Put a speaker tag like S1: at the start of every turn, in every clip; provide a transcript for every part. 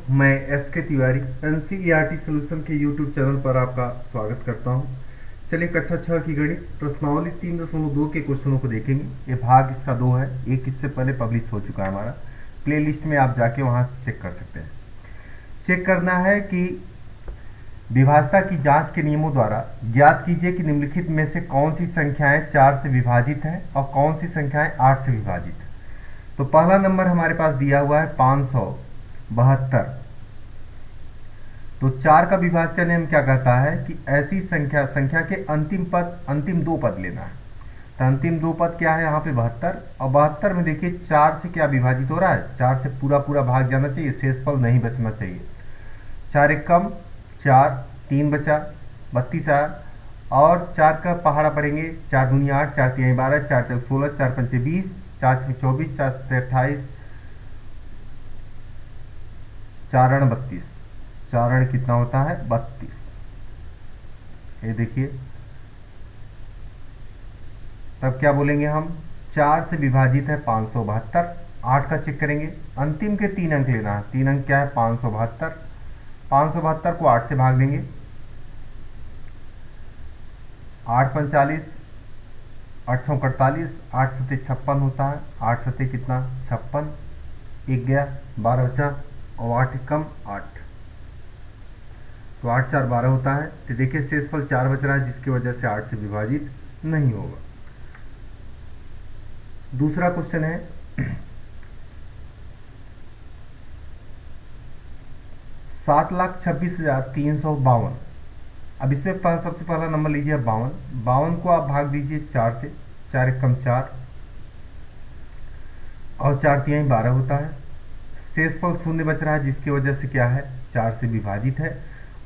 S1: मैं एस के Tiwari NCERT solution के यूट्यूब चैनल पर आपका स्वागत करता हूं। चलिए कक्षा 6 की गणित प्रश्नावली 3.2 के क्वेश्चनों को देखेंगे। ये भाग इसका 2 है, एक इससे पहले पब्लिश हो चुका है हमारा। प्लेलिस्ट में आप जाके वहां चेक कर सकते हैं। चेक करना है कि विभाज्यता की जांच के नियमों द्वारा ज्ञात कीजिए कि निम्नलिखित में से कौन सी संख्याएं 4 से विभाजित हैं और कौन सी संख्याएं 8 से विभाजित है। तो पहला नंबर हमारे पास दिया हुआ है 572। तो 4 का विभाज्यता नियम क्या कहता है कि ऐसी संख्या के अंतिम दो पद लेना है। तो अंतिम दो पद क्या है यहाँ पे 72, और 72 में देखिए 4 से क्या विभाजित हो रहा है, 4 से पूरा पूरा भाग जाना चाहिए, शेषफल नहीं बचना चाहिए। 4 एक कम 4, 3 बचा 32 आया, और 4 का पहाड़ा पड़ेंगे, 4 दूनी 8, 4 तीन 12, 4 चौक 16, 4 पंचे 20, 4 छः 24, 4 सत्ते 28, 4 अण 32, 4 अण कितना होता है 32। ये देखिए, तब क्या बोलेंगे हम, 4 से विभाजित है 572। 8 का चेक करेंगे, अंतिम के 3 अंक लेना है। 3 अंक क्या है 572। 572 को 8 से भाग देंगे, 8 45, 8 छः 48, 8 सत्ते 56 होता है, 8 सत्ते कितना 56, एक गया 12 बचा, और 8 कम 8, तो 8 4 12 होता है। तो देखिए शेषफल 4 बच रहा है, जिसकी वजह से 8 से विभाजित नहीं होगा। दूसरा क्वेश्चन है 7,26,352। अब इसमें सबसे पहला नंबर लीजिए 52। 52 को आप भाग दीजिए 4 से, 4 एक कम 4, और 4 तीन 12 होता है। शेषफल शून्य बच रहा है, जिसकी वजह से क्या है 4 से विभाजित है।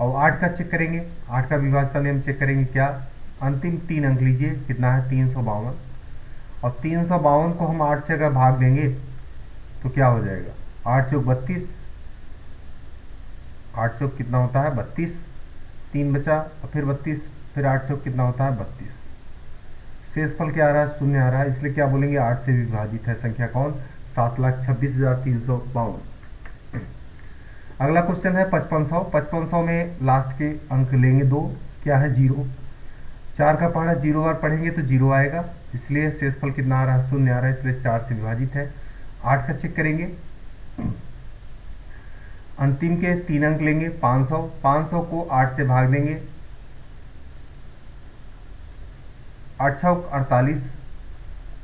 S1: और 8 का चेक करेंगे, 8 का विभाज्यता नियम चेक करेंगे, क्या अंतिम 3 अंक लीजिए, कितना है 352, और 352 को हम 8 से अगर भाग देंगे तो क्या हो जाएगा, 8 चौक 32, 8 चौक कितना होता है 32, 3 बचा और फिर 32, फिर 8 चौक कितना होता है 32। शेषफल क्या आ रहा है, शून्य आ रहा है, इसलिए क्या बोलेंगे 8 से विभाजित है संख्या कौन, 7,26,352। अगला क्वेश्चन है 5500। 5500 में लास्ट के अंक लेंगे 2, क्या है 0। 4 का पहाड़ा 0 बार पढ़ेंगे तो 0 आएगा, इसलिए शेषफल कितना आ रहा है, शून्य आ रहा है, इसलिए 4 से विभाजित है। 8 का चेक करेंगे, अंतिम के 3 अंक लेंगे 500। 500 को 8 से भाग देंगे, 8 छः 48,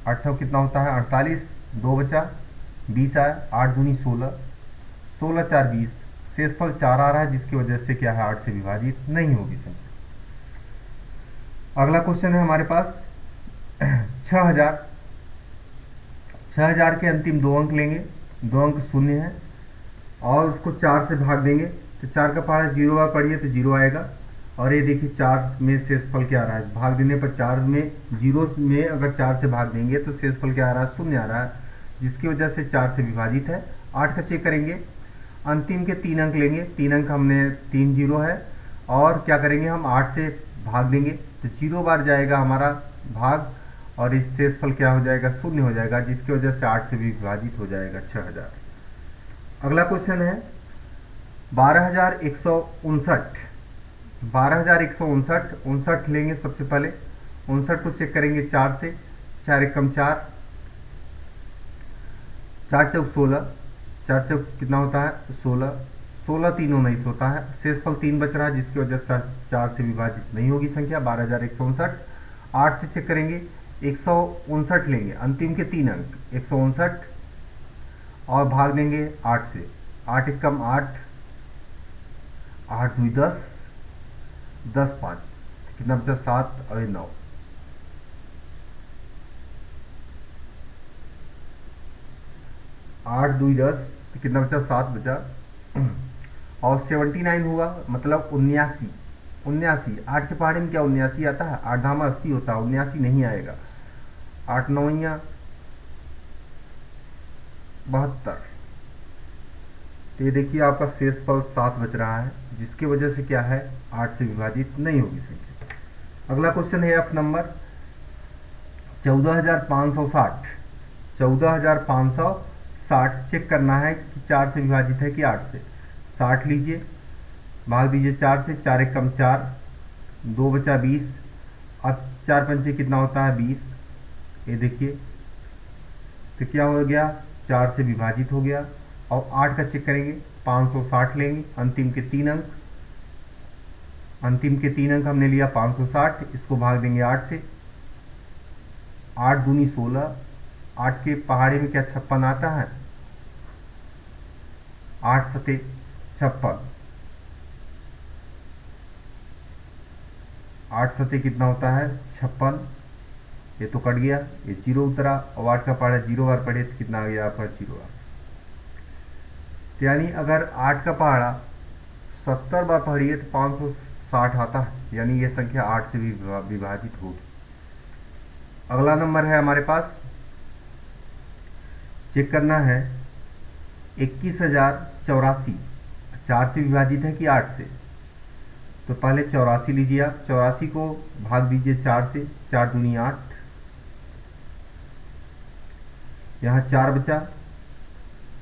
S1: 8 छः कितना होता है 48, 2 बचा 20 आया, 8 दूनी 16, 16 4 20, शेषफल 4 आ रहा है, जिसकी वजह से क्या है 8 से विभाजित नहीं होगी संख्या। अगला क्वेश्चन है हमारे पास 6000। 6000 के अंतिम 2 अंक लेंगे, 2 अंक शून्य है, और उसको 4 से भाग देंगे, तो 4 का पहाड़ा 0 बार पढ़िए तो 0 आएगा। और ये देखिए 4 में शेषफल क्या आ रहा है, भाग देने पर 4 में 0 में अगर 4 से भाग देंगे तो शेषफल क्या आ रहा है, शून्य आ रहा है, जिसकी वजह से 4 से विभाजित है। 8 का चेक करेंगे, अंतिम के 3 अंक लेंगे, 3 अंक हमने 3 0 है, और क्या करेंगे हम 8 से भाग देंगे तो 0 बार जाएगा हमारा भाग, और इस शेषफल क्या हो जाएगा, शून्य हो जाएगा, जिसकी वजह से 8 से भी विभाजित हो जाएगा 6000। अगला क्वेश्चन है 12,159। 12,159, 59 लेंगे सबसे पहले, 59 को चेक करेंगे 4 से, 4 एक कम 4, 4 चौक 16, 4 चौक कितना होता है 16, 16 3 19 होता है। शेषफल 3 बच रहा है, जिसकी वजह से 4 से विभाजित नहीं होगी संख्या 12,159। 8 से चेक करेंगे, 159 लेंगे, अंतिम के 3 अंक 159, और भाग देंगे 8 से, 8 एक कम 8, 8 2 10, 10 5 कितना बचा 7 और 9, 8 2 10 कितना बचा 7 बचा, और 79 हुआ, मतलब 79। 79 8 के पहाड़े में क्या 79 आता है, 8 धामा 80 होता है, 79 नहीं आएगा। 8 9 72। तो ये देखिए आपका शेषफल 7 बच रहा है, जिसकी वजह से क्या है 8 से विभाजित नहीं होगी संख्या। अगला क्वेश्चन है एफ नंबर 14,560। 14,560 चेक करना है कि 4 से विभाजित है कि 8 से। 60 लीजिए, भाग दीजिए 4 से, 4 एक कम 4, 2 बचा 20। अब 4 पंचे कितना होता है 20, ये देखिए तो क्या हो गया 4 से विभाजित हो गया। और 8 का चेक करेंगे, 560 लेंगे, अंतिम के 3 अंक, अंतिम के 3 अंक हमने लिया 560, इसको भाग देंगे 8 से, 8 दूनी 16, 8 के पहाड़े में क्या 56 आता है, 8 सते 56, 8 सते कितना होता है 56, ये तो कट गया, ये जीरो उतरा, और 8 का पहाड़ा 0 बार पढ़े तो कितना आ गया आपका 0 बार। तो यानी अगर 8 का पहाड़ा 70 बार पढ़िए तो 560 आता है, यानी ये संख्या 8 से भी विभाजित होगी। अगला नंबर है हमारे पास, चेक करना है 21,084, 4 से विभाजित है कि 8 से, तो पहले 84 लीजिए आप, 84 को भाग दीजिए 4 से, 4 दूनी 8, यहाँ 4 बचा,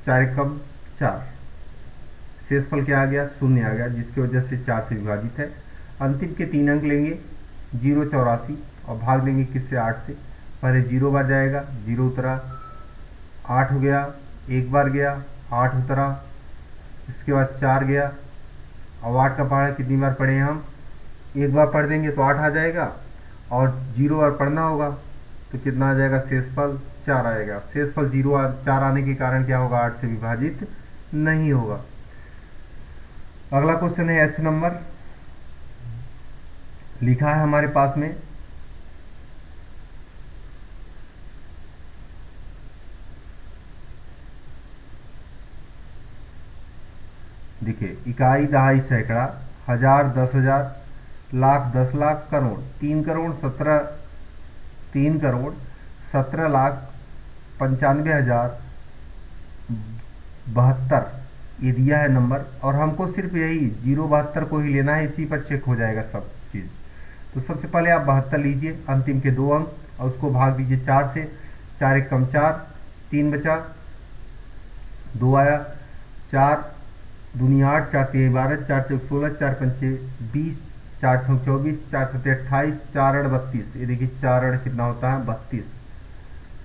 S1: 4 एक कम 4, शेषफल क्या आ गया 0 आ गया, जिसकी वजह से 4 से विभाजित है। अंतिम के 3 अंक लेंगे 084 और भाग देंगे किससे 8 से, पहले 0 बार जाएगा, 0 उतरा, 8 हो गया, एक बार गया 8 उतरा, इसके बाद 4 गया, और 8 का पहाड़ा कितनी बार पढ़े हम, एक बार पढ़ देंगे तो 8 आ जाएगा, और 0 बार पढ़ना होगा तो कितना आ जाएगा शेषफल 4 आएगा। शेषफल 4 आने के कारण क्या होगा 8 से विभाजित नहीं होगा। अगला क्वेश्चन है एच नंबर, लिखा है हमारे पास में देखिए, इकाई, दहाई, सैकड़ा, हजार, 10,000, लाख, 10 लाख, करोड़, 3,95,72 ये दिया है नंबर, और हमको सिर्फ यही 072 को ही लेना है, इसी पर चेक हो जाएगा सब चीज़। तो सबसे पहले आप 72 लीजिए, अंतिम के 2 अंक, और उसको भाग दीजिए 4 से, 4 एक कम 4, 3 बचा, 2 आया, 4 दूनी 8, 4 3 12, 4 चौक 16, 4 पंचे 20, 4 छः 24, 4 सत्ते 28, 4 अड़ 32, ये देखिए 4 अड़ कितना होता है 32,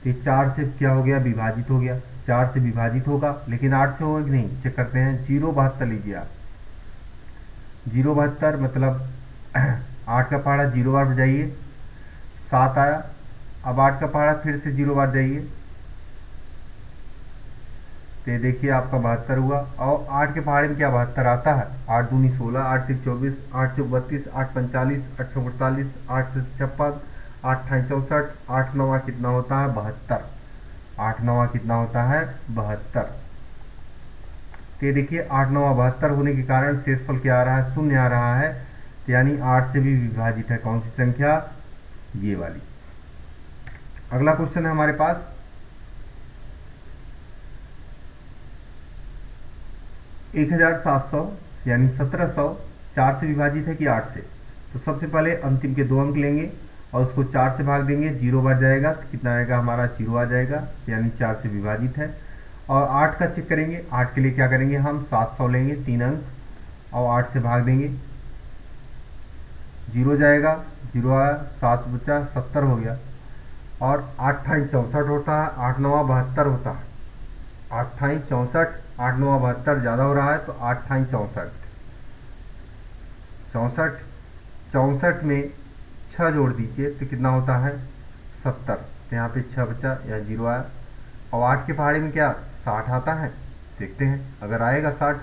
S1: तो ये 4 से क्या हो गया विभाजित हो गया, 4 से विभाजित होगा, लेकिन 8 से होगा कि नहीं चेक करते हैं। 072 लीजिए आप, 072 मतलब 8 का पहाड़ा 0 बार जाइए, 7 आया, अब 8 का पहाड़ा फिर से 0 बार जाइए, तो देखिए आपका 72 हुआ, और 8 के पहाड़े में क्या 72 आता है, 8 दूनी 16, 8 से 24, 8 चौक 32, 8 45, 8 छः 48, 8 से 56, 8 ठाई 64, 8 नवा कितना होता है 72, 8 नवा कितना होता है 72। तो देखिए 8 नवा 72 होने के कारण शेषफल क्या आ रहा है 0 आ रहा है, तो यानी 8 से भी विभाजित है कौन सी संख्या, ये वाली। अगला क्वेश्चन है हमारे पास, 1,700 यानी 1,700 4 से विभाजित है कि 8 से, तो सबसे पहले अंतिम के 2 अंक लेंगे और उसको 4 से भाग देंगे, 0 बार जाएगा तो कितना आएगा हमारा 0 आ जाएगा, यानी 4 से विभाजित है। और 8 का चेक करेंगे, 8 के लिए क्या करेंगे हम 700 लेंगे 3 अंक, और 8 से भाग देंगे, 0 जाएगा, 0 आया, 7 बचा, 70 हो गया, और 8 ठाई 64 होता है, 8 नवा 72 होता है, 8 ठाई 64, 8 नवा 72 ज़्यादा हो रहा है तो 8 ठाई 64, 64 में 6 जोड़ दीजिए तो कितना होता है 70, तो यहाँ पे 6 बचा या 0 आया, और 8 के पहाड़े में क्या 60 आता है, देखते हैं अगर आएगा 60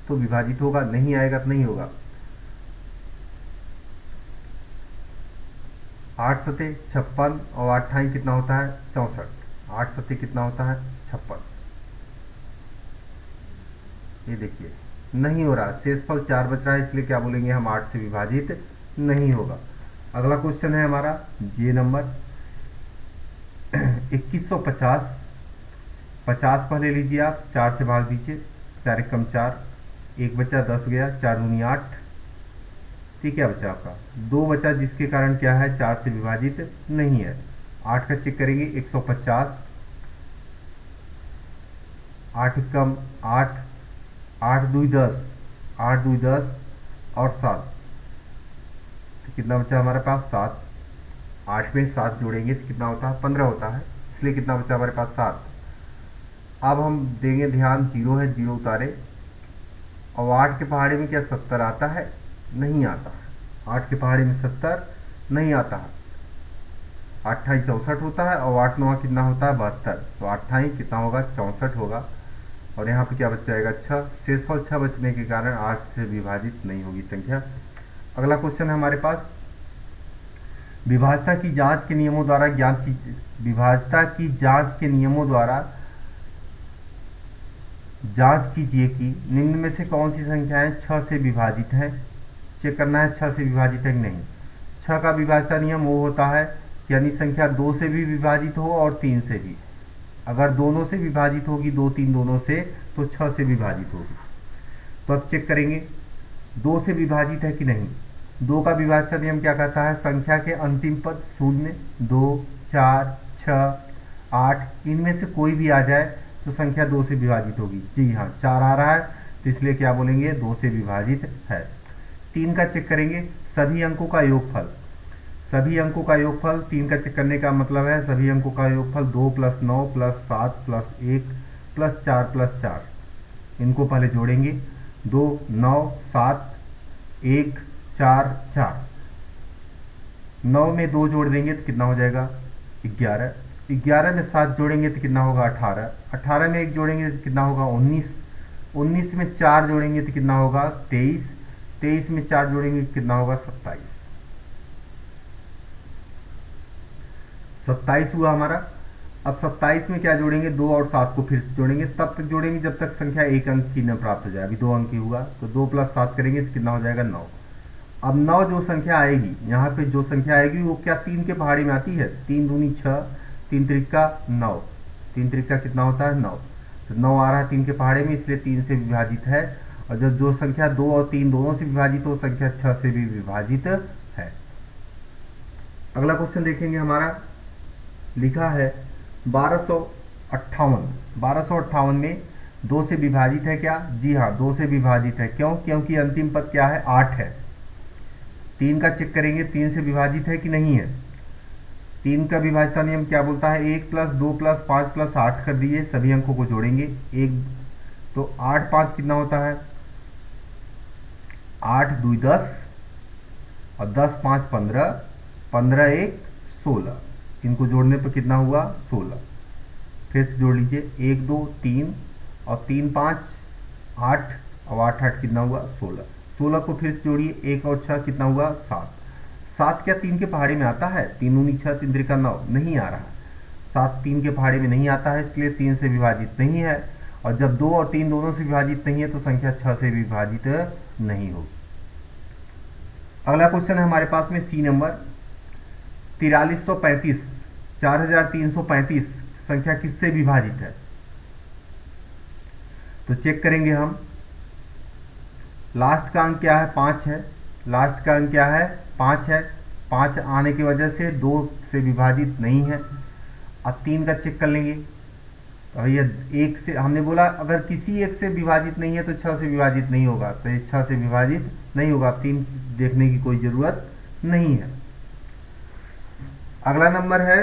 S1: तो विभाजित होगा, नहीं आएगा तो नहीं होगा। 8 सते 56 और 8 ठाई कितना होता है 64, 8 सते कितना होता है 56, ये देखिए नहीं हो रहा, शेषफल 4 बच रहा है, इसलिए क्या बोलेंगे हम 8 से विभाजित नहीं होगा। अगला क्वेश्चन है हमारा जे नंबर 2150, 50 पहले लीजिए आप, 4 से भाग दीजिए, 4 एक कम 4, 1 बचा 10 गया, 4 दूनी 8, ठीक है बचा आपका 2 बचा, जिसके कारण क्या है 4 से विभाजित नहीं है। 8 का चेक करेंगे 150, 8 कम 8, 8 दूई 10, 8 दूनी 10 और 7, तो कितना बचा हमारे पास 7। 8 में 7 जोड़ेंगे तो कितना होता है 15 होता है, इसलिए कितना बचा हमारे पास 7। अब हम देंगे ध्यान, 0 है, 0 उतारे। और 8 के पहाड़े में क्या 70 आता है? नहीं आता है। 8 के पहाड़े में 70 नहीं आता है। 8 × 64 होता है और 8 9 कितना होता है 72, तो 8 × कितना होगा 64 होगा। और यहाँ पे क्या बच जाएगा 6, शेषफल 6 बचने के कारण 8 से विभाजित नहीं होगी संख्या। अगला क्वेश्चन है हमारे पास, विभाज्यता की जांच के नियमों द्वारा ज्ञात की, विभाज्यता की जांच के नियमों द्वारा जांच कीजिए कि निम्न में से कौन सी संख्याएं 6 से विभाजित हैं। चेक करना है 6 से विभाजित है कि नहीं। 6 का विभाज्यता नियम वो होता है कि यानी संख्या 2 से भी विभाजित हो और 3 से भी। अगर दोनों से विभाजित होगी, 2 3 दोनों से, तो 6 से विभाजित होगी। तो अब चेक करेंगे 2 से विभाजित है कि नहीं। 2 का विभाज्यता नियम क्या कहता है, संख्या के अंतिम पद 0 2 4 6 8 इनमें से कोई भी आ जाए तो संख्या 2 से विभाजित होगी। जी हाँ, 4 आ रहा है तो इसलिए क्या बोलेंगे 2 से विभाजित है। 3 का चेक करेंगे, सभी अंकों का योगफल। सभी अंकों का योगफल 3 का चेक करने का मतलब है सभी अंकों का योगफल 2 + 9 + 7 + 1 + 4 + 4। इनको पहले जोड़ेंगे, 2 9 7 1 4 4। 9 में 2 जोड़ देंगे तो कितना हो जाएगा 11। 11 में 7 जोड़ेंगे तो कितना होगा 18। 18 में 1 जोड़ेंगे तो कितना होगा 19। 19 में 4 जोड़ेंगे तो कितना होगा 23। 23 में 4 जोड़ेंगे तो कितना होगा 27। 27 हुआ हमारा। अब 27 में क्या जोड़ेंगे, 2 और 7 को फिर से जोड़ेंगे, तब तक जोड़ेंगे जब तक संख्या 1 अंक की न प्राप्त हो जाए। अभी 2 अंक की हुआ तो 2 + 7 करेंगे तो कितना हो जाएगा 9। अब 9 जो संख्या आएगी, यहाँ पे जो संख्या आएगी वो क्या 3 के पहाड़ी में आती है। 3 दूनी 6, 3 त्रिका 9, 3 त्रिका कितना होता है 9। तो 9 आ रहा है 3 के पहाड़े में, इसलिए 3 से विभाजित है। और जब जो संख्या 2 और 3 दोनों से विभाजित हो, संख्या 6 से भी विभाजित है। अगला क्वेश्चन देखेंगे हमारा, लिखा है 1258। 1258 में 2 से विभाजित है क्या? जी हाँ, 2 से विभाजित है। क्यों? क्योंकि अंतिम पद क्या है 8 है। 3 का चेक करेंगे 3 से विभाजित है कि नहीं है। 3 का विभाज्यता नियम क्या बोलता है, 1 + 2 + 5 + 8 कर दीजिए, सभी अंकों को जोड़ेंगे। 1 तो 8 5 कितना होता है 8 2 10 और 10 5 15, 15 1 16। इनको जोड़ने पर कितना हुआ 16। फिर से जोड़ लीजिए, 1 2 3 और 3 5 8 और 8 8 कितना हुआ 16। 16 को फिर से जोड़िए, 1 और 6 कितना हुआ 7। 7 क्या 3 के पहाड़े में आता है? 3 दूनी 6, 3 त्रिका 9, नहीं आ रहा। 7 3 के पहाड़े में नहीं आता है, इसलिए 3 से विभाजित नहीं है। और जब 2 और 3 दोनों से विभाजित नहीं है तो संख्या 6 से विभाजित नहीं होगी। अगला क्वेश्चन है हमारे पास में सी नंबर, 4335 4335 संख्या किससे विभाजित है? तो चेक करेंगे हम। लास्ट का अंक क्या है 5 है। लास्ट का अंक क्या है 5 है। 5 आने की वजह से 2 से विभाजित नहीं है। अब 3 का चेक कर लेंगे। तो भैया 1 से हमने बोला अगर किसी एक से विभाजित नहीं है तो 6 से विभाजित नहीं होगा, तो ये 6 से विभाजित नहीं होगा। 3 देखने की कोई ज़रूरत नहीं है। अगला नंबर है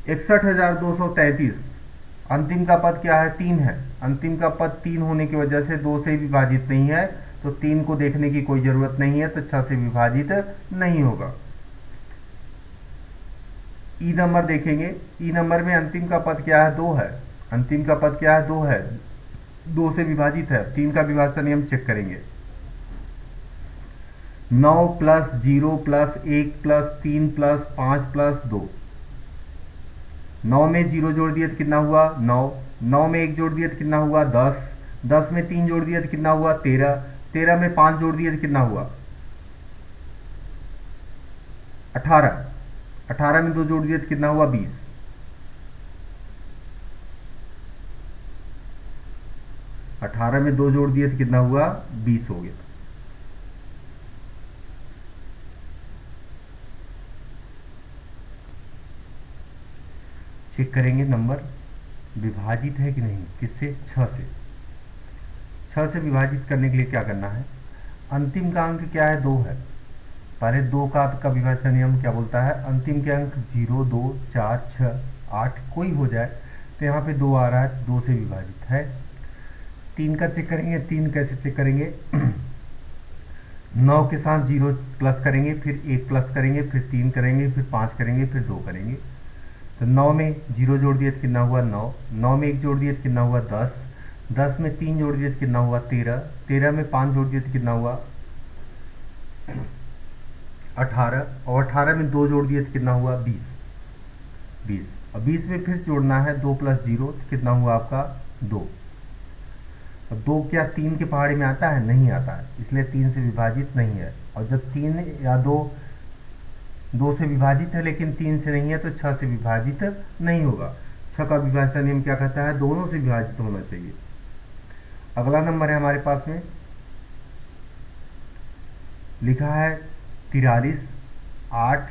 S1: 61,233। अंतिम का पद क्या है 3 है। अंतिम का पद 3 होने की वजह से 2 से विभाजित नहीं है, तो 3 को देखने की कोई ज़रूरत नहीं है, तो 6 से विभाजित नहीं होगा। ई नंबर देखेंगे। ई नंबर में अंतिम का पद क्या है 2 है। अंतिम का पद क्या है 2 है, 2 से विभाजित है। 3 का विभाजन नियम चेक करेंगे। 9 + 0 + 1 + 3 + 5 + 2। 9 में 0 जोड़ दिए तो कितना हुआ 9। 9 में 1 जोड़ दिए तो कितना हुआ 10। 10 में 3 जोड़ दिए तो कितना हुआ 13। 13 में 5 जोड़ दिए तो कितना हुआ 18। 18 में 2 जोड़ दिए तो कितना हुआ 20। 18 में 2 जोड़ दिए तो कितना हुआ 20 हो गया। चेक करेंगे नंबर विभाजित है कि नहीं, किससे 6 से। 6 से विभाजित करने के लिए क्या करना है, अंतिम का अंक क्या है, 2 है। पहले 2 का विभाजन का नियम क्या बोलता है, अंतिम के अंक 0, 2, 4, 6, 8 कोई हो जाए, तो यहाँ पे 2 आ रहा है, 2 से विभाजित है। 3 का चेक करेंगे, 3 कैसे चेक करेंगे 9 के साथ 0 प्लस करेंगे, फिर 1 प्लस करेंगे, फिर 3 करेंगे, फिर 5 करेंगे, फिर 2 करेंगे। तो 9 में 0 जोड़ दिए तो कितना हुआ 9, 9 में 1 जोड़ दिए तो कितना हुआ 10, 10 में 3 जोड़ दिए तो कितना हुआ 13, 13 में 5 जोड़ दिए तो कितना हुआ 18, और 18 में 2 जोड़ दिए तो कितना हुआ 20, 20 और 20 में फिर जोड़ना है 2 प्लस 0 तो कितना हुआ आपका 2। अब 2 क्या 3 के पहाड़ी में आता है, नहीं आता है, इसलिए 3 से विभाजित नहीं है। और जब 3 या 2 से विभाजित है लेकिन 3 से नहीं है तो 6 से विभाजित नहीं होगा। 6 का विभाजन नियम क्या कहता है, दोनों से विभाजित होना चाहिए। अगला नंबर है हमारे पास में लिखा है 43, 8,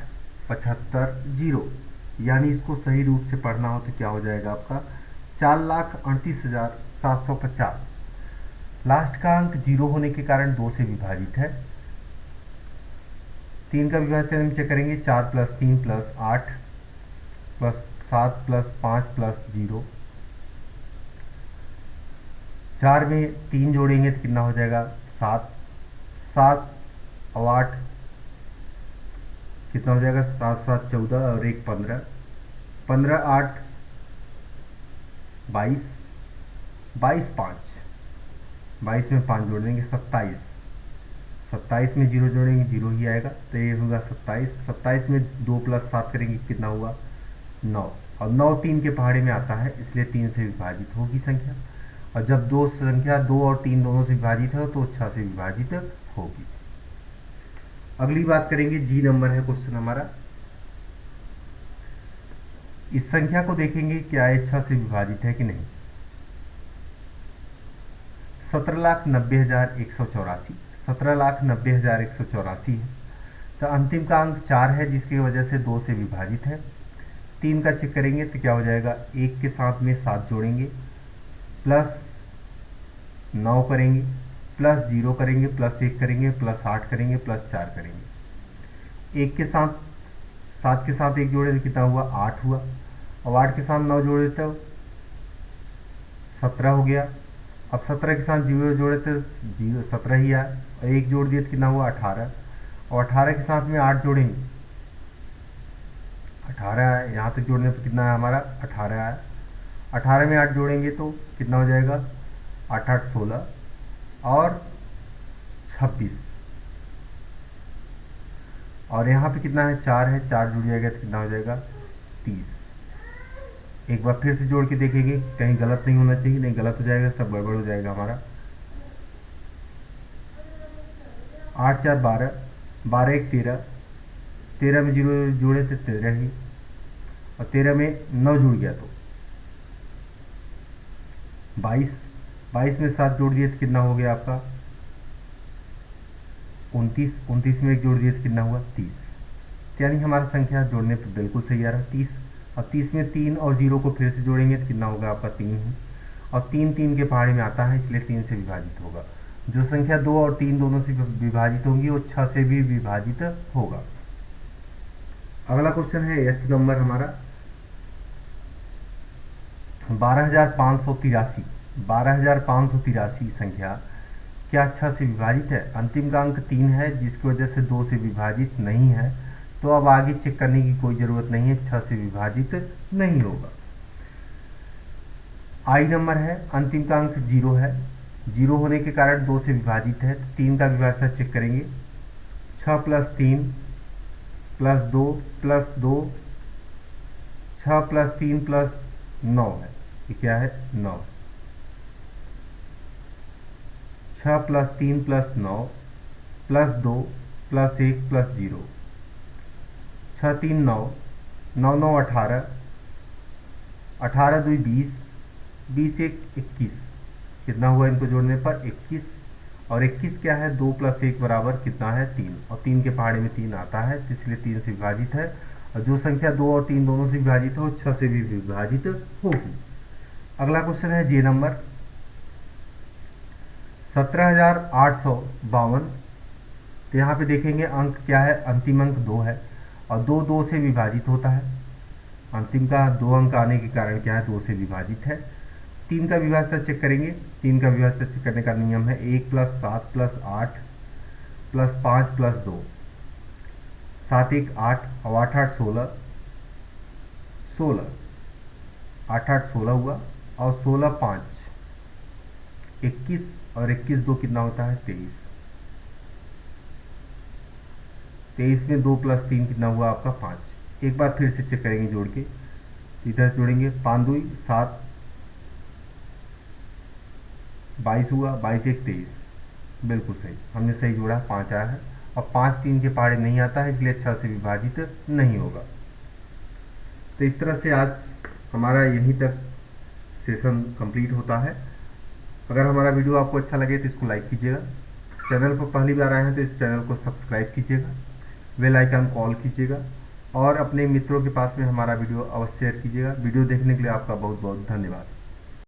S1: 75, 0, यानी इसको सही रूप से पढ़ना हो तो क्या हो जाएगा आपका 4,38,750। लास्ट का अंक 0 होने के कारण 2 से विभाजित है। 3 का विभाजन हम चेक करेंगे, 4 plus 3 plus 8 plus 7 plus 5 plus 0। 4 में 3 जोड़ेंगे तो कितना हो जाएगा 7, 7 और 8 कितना हो जाएगा 7, 7, 14 और 1 15, 15, 8 22, 22, 5, 22 में 5 जोड़ देंगे 27, 27 में 0 जोड़ेंगे 0 ही आएगा, तो ये होगा 27, 27 में 2 प्लस 7 करेंगे कितना हुआ 9, और 9 3 के पहाड़े में आता है इसलिए 3 से विभाजित होगी संख्या। और जब संख्या 2 और 3 दोनों से विभाजित हो तो 6 से विभाजित होगी। अगली बात करेंगे, जी नंबर है क्वेश्चन हमारा। इस संख्या को देखेंगे क्या ये 6 से विभाजित है कि नहीं। 17,90,184, 17,90,184 है। तो अंतिम का अंक 4 है जिसकी वजह से 2 से विभाजित है। 3 का चेक करेंगे तो क्या हो जाएगा, 1 के साथ में 7 जोड़ेंगे, प्लस 9 करेंगे, प्लस 0 करेंगे, प्लस 1 करेंगे, प्लस 8 करेंगे, प्लस 4 करेंगे। 1 के साथ 7 के साथ 1 जोड़े तो कितना हुआ 8 हुआ, और 8 के साथ 9 जोड़े तो 17 हो गया। अब 17 के साथ 0 जोड़े तो 17 ही आया, और 1 जोड़ दिए तो कितना हुआ 18, और 18 के साथ में 8 जोड़ेंगे 18 आया, यहाँ तक जोड़ने पर कितना है हमारा 18 आया। 18 में 8 जोड़ेंगे तो कितना हो जाएगा 8, 8, 16 और 26, और यहाँ पे कितना है 4 है, 4 जुड़ जाएगा तो कितना हो जाएगा 30। एक बार फिर से जोड़ के देखेंगे, कहीं गलत नहीं होना चाहिए, नहीं गलत हो जाएगा सब गड़बड़ हो जाएगा हमारा। 8, 4, 12, 12, 1, 13, 13 में 0 जोड़े थे 13 ही, और 13 में 9 जुड़ गया तो 22, 22 में 7 जोड़ दिए तो कितना हो गया आपका 29, 29 में 1 जोड़ दिए तो कितना हुआ 30। यानी हमारा संख्या जोड़ने पर बिल्कुल सही आ रहा है 30। और 30 में 3 और 0 को फिर से जोड़ेंगे तो कितना होगा आपका 3 ही, और 3 3 के पहाड़े में आता है इसलिए 3 से विभाजित होगा। जो संख्या 2 और 3 दोनों से विभाजित होंगी वो 6 से भी विभाजित होगा। अगला क्वेश्चन है एच नंबर हमारा 12,583, 12,583 संख्या क्या 6 से विभाजित है। अंतिम का अंक 3 है जिसकी वजह से 2 से विभाजित नहीं है, तो अब आगे चेक करने की कोई ज़रूरत नहीं है, 6 से विभाजित नहीं होगा। आई नंबर है, अंतिम का अंक 0 है, 0 होने के कारण 2 से विभाजित है, 3 का विभाजन चेक करेंगे, 6 plus 3 plus 2 plus 2, 6 plus 3 plus 9 है, ये क्या है 9, 6 plus 3 plus 9 plus 2 plus 1 plus 0, 6 3 9, 9 9 18, 18 2 20, 20 1 21, कितना हुआ इनको जोड़ने पर 21, और 21 क्या है 2 प्लस 1 बराबर कितना है 3, और 3 के पहाड़े में 3 आता है तो इसलिए 3 से विभाजित है। और जो संख्या 2 और 3 दोनों से विभाजित हो 6 से भी विभाजित होगी। अगला क्वेश्चन है जे नंबर 17,852। तो यहाँ पे देखेंगे अंक क्या है, अंतिम अंक 2 है और 2 2 से विभाजित होता है। अंतिम का 2 अंक आने के कारण क्या है, 2 से विभाजित है। 3 का विभाजन चेक करेंगे। 3 का विभाजन चेक करने का नियम है 1 + 7 + 8 + 5 + 2। 7 1 8 और 8 8 16, 16 8 8 16 हुआ और 16 5 21 और 21 2 कितना होता है, 23। 23 में 2 + 3 कितना हुआ आपका, 5। एक बार फिर से चेक करेंगे जोड़ के, इधर जोड़ेंगे 5 2 7, 22 हुआ, 22 1 23। बिल्कुल सही, हमने सही जोड़ा, 5 आया है। और 5 3 के पहाड़े नहीं आता है, इसलिए 6 से विभाजित नहीं होगा। तो इस तरह से आज हमारा यहीं तक सेशन कंप्लीट होता है। अगर हमारा वीडियो आपको अच्छा लगे तो इसको लाइक कीजिएगा। चैनल पर पहली बार आए हैं तो इस चैनल को सब्सक्राइब कीजिएगा, बेल आइकन कॉल कीजिएगा और अपने मित्रों के पास में हमारा वीडियो अवश्य शेयर कीजिएगा। वीडियो देखने के लिए आपका बहुत बहुत धन्यवाद।